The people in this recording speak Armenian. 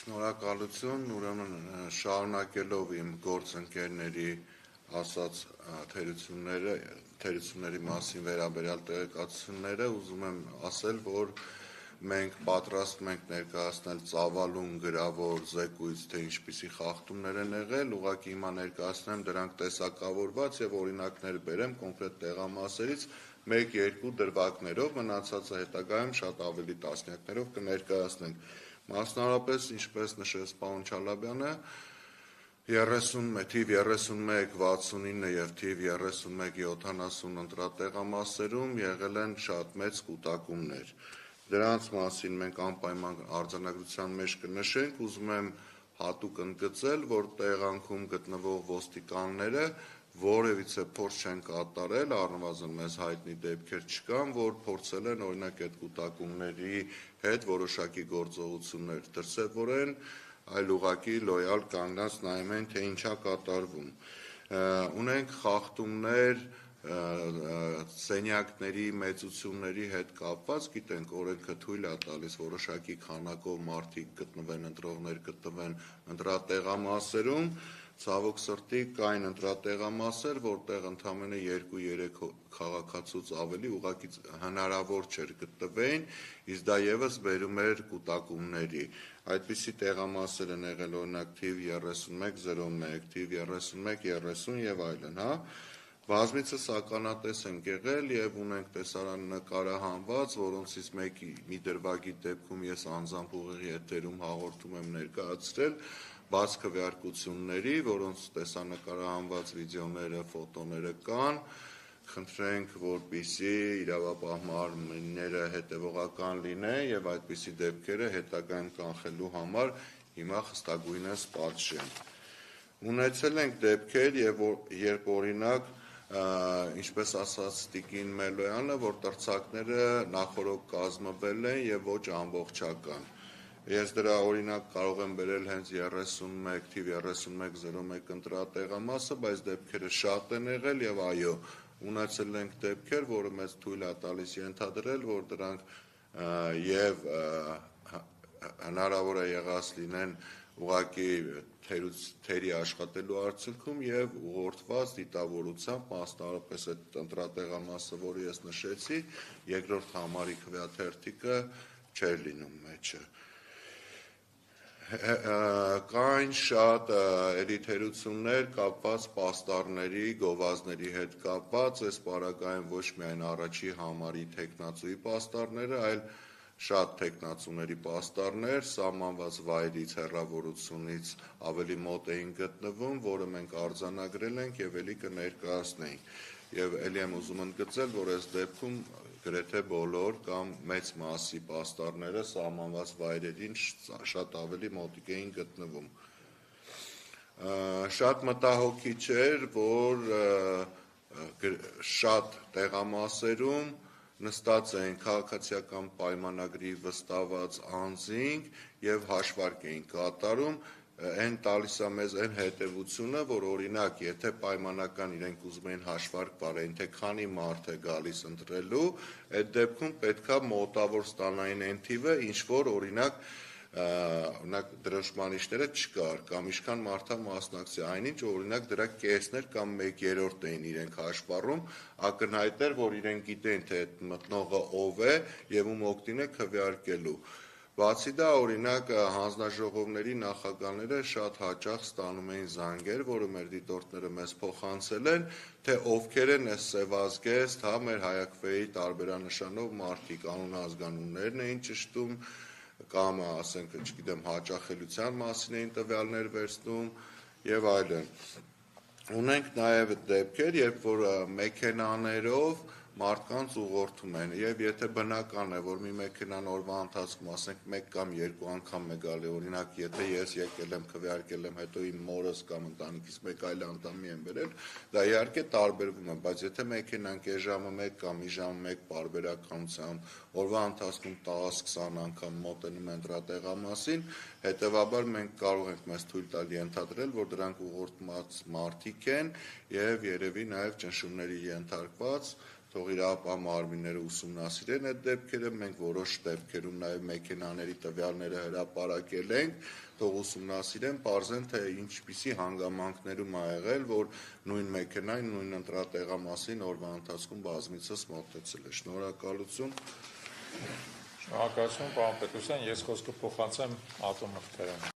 Շնորհակալություն, ուրեմն շարունակելով իմ գործընկերների ասած թերությունների մասին վերաբերյալ տեղեկատվությունները, ուզում եմ ասել, որ մենք պատրաստվում ենք ներկայացնել ծավալուն գրավոր զեկույց, թե ինչպիսի խախտումներ են եղել, ուղղակի հիմա ներկայացնեմ դրանք տեսակավորված եւ օրինակներ բերեմ կոնկրետ տեղամասերից 1-2 դրվագներով, մնացածը հետագայում շատ ավելի տասնյակներով կներկայացնենք։ Մասնավորապես, ինչպես նշեց պարոն Չալաբյանը, թիվ 31, 69 եւ թիվ 31-70 ընտրատեղամասերում եղել են շատ մեծ կուտակումներ։ Դրանց մասին մենք անպայման արձանագրության մեջ կնշենք, ուզում եմ հատուկ ընդգծել, որ տեղանքում գտնվող ոստիկանները որևիցե փորձ չեն կատարել, առնվազն մեզ հայտնի դեպքեր չկան, որ փորձել են օրինակ այդ կուտակումների հետ որոշակի գործողություններ դրսևորեն, այլ ուղղակի լոյալ կանգնած նայում են, թե ինչա կատարվում։ Ունենք խախտումներ սենյակների մեծությունների հետ կապված, գիտենք օրենքը թույլ է տալիս որոշակի քանակով մարդիկ գտնվեն, ընտրողներ գտնվեն ընտրատեղամասերում, ցավոք սրտի կային ընտրատեղամասեր, որտեղ ընդամենը 2-3 քաղաքացուց ավելի ուղղակի հնարավոր չէր գտնվեին, իսկ դա եւս բերում էր կուտակումների։ Այդպիսի տեղամասեր են եղել օրինակ թիվ 31-01, թիվ 31-30 եւ այլն, Բազմիցս ականատես ենք եղել եւ ունենք տեսարան նկարահանված, որոնցից մի դրվագի դեպքում ես անձամբ ուղիղ եթերում հաղորդում եմ ներկայացրել բաց քվեարկությունների, որոնց տեսանկարահանված վիդեոները, ֆոտոները կան, խնդրենք, որպեսզի իրավապահ մարմինները հետևողական լինեն եւ այդպիսի դեպքերը հետագայում կանխելու համար հիմա խստագույնս պատժեն։ Ունեցել ենք դեպքեր, երբ օրինակ ինչպես ասաց Տիկին Մելոյանը, որ տրցակները նախօրոք կազմվել են եւ ոչ ամբողջական։ Ես դրա օրինակ կարող եմ բերել հենց 31 թիվ 31-01 ընտրատեղամասը, բայց դեպքերը շատ են եղել եւ այո, ունեցել ենք դեպքեր, որը մեզ թույլ է տալիս ենթադրել, որ դրանք եւ հնարավոր է եղած լինեն ուղղակի թերի աշխատելու արդյունքում եւ ուղղորդված դիտավորությամբ, մասնավորապես այդ ընտրատեղամասը, որը ես նշեցի, երկրորդ համարի քվեաթերթիկը չէր լինում մեջը։ Կային շատ էլիթերություններ կապված պաստառների, գովազդների հետ կապված, այս պարագայում ոչ միայն առաջի համարի թեկնածուի պաստառները, այլ շատ թեկնածուների պաստառներ սահմանված վայրից, հեռավորությունից ավելի մոտ էին գտնվում, որը մենք արձանագրել ենք եւ ելի կներկայացնենք։ Եվ ելի եմ ուզում ընդգծել, որ այս դեպքում գրեթե բոլոր կամ մեծ մասի պաստառները սահմանված վայրերին շատ ավելի մոտիկ էին գտնվում։ Շատ մտահոգիչ էր, որ շատ տեղամասերում նստած էին քաղաքացիական պայմանագրի վստահված անձինք եւ հաշվարկ էին կատարում, այն տալիս է մեզ այն հետևությունը, որ օրինակ, եթե պայմանական իրենք ուզում էին հաշվարկ բարեին, թե քանի մարդ է գալիս ընտրելու, այդ դեպքում պետքա մոտավոր ստանային այն թիվը, ինչ որ օրինակ դրոշմանիչները չկար, կամ ինչքան մարդա մասնակցի, այնինչ օրինակ դրա կեսն էր կամ 1/3 էին իրենք հաշվառում, ակնհայտ էր, որ իրենք գիտեն, թե այդ մտնողը ով է եւ ում օգտին է քվեարկելու։ Բացի դա, օրինակ հանձնաժողովների նախագահները շատ հաճախ ստանում էին զանգեր, որը մեր դիտորդները մեզ փոխանցել են, թե ովքեր են այս սևազգեստ, մեր հայաքվեի տարբերանշանով մարդիկ, անուն-ազգանուններն էին ճշտում, կամ ասենք, չգիտեմ, հաճախելիության մասին էին տվյալներ վերցնում եւ այլն։ Ունենք նաեւ դեպքեր, երբ որ մեքենաներով մարդկանց ուղղորդում են եւ եթե բնական է, որ մի մեքենան օրվա ընթացքում ասենք 1 կամ 2 անգամ է գալի, օրինակ եթե ես եկել եմ քվեարկել եմ, հետո իմ մորս կամ ընտանիքից մեկ այլ անդամի եմ բերել, դա իհարկե տարբերվում է, բայց եթե մեքենան կես ժամը 1 կամ մի ժամը 1 պարբերականությամբ օրվա ընթացքում 10-20 անգամ մոտենում են ընտրատեղամասին, հետեւաբար մենք կարող ենք մեզ թույլ տալ ենթադրել, որ դրանք ուղղորդված մարդիկ են եւ երևի նաեւ ճնշումների ենթարկված թող իրավապահ մարմինները ուսումնասիրեն այդ դեպքերը, մենք որոշ դեպքերում նաև մեքենաների տվյալները հրապարակել ենք, թող ուսումնասիրեն, պարզեն, թե ինչպիսի հանգամանքներում ա եղել, որ նույն մեքենային, նույն ընտրատեղամասին օրվա ընթացքում բազմիցս մոտեցել է։ Շնորհակալություն։ Շնորհակալություն, պարոն Պետրոսյան, ես խոսքը փոխանցեմ Ատոմ Մխիթարյանին։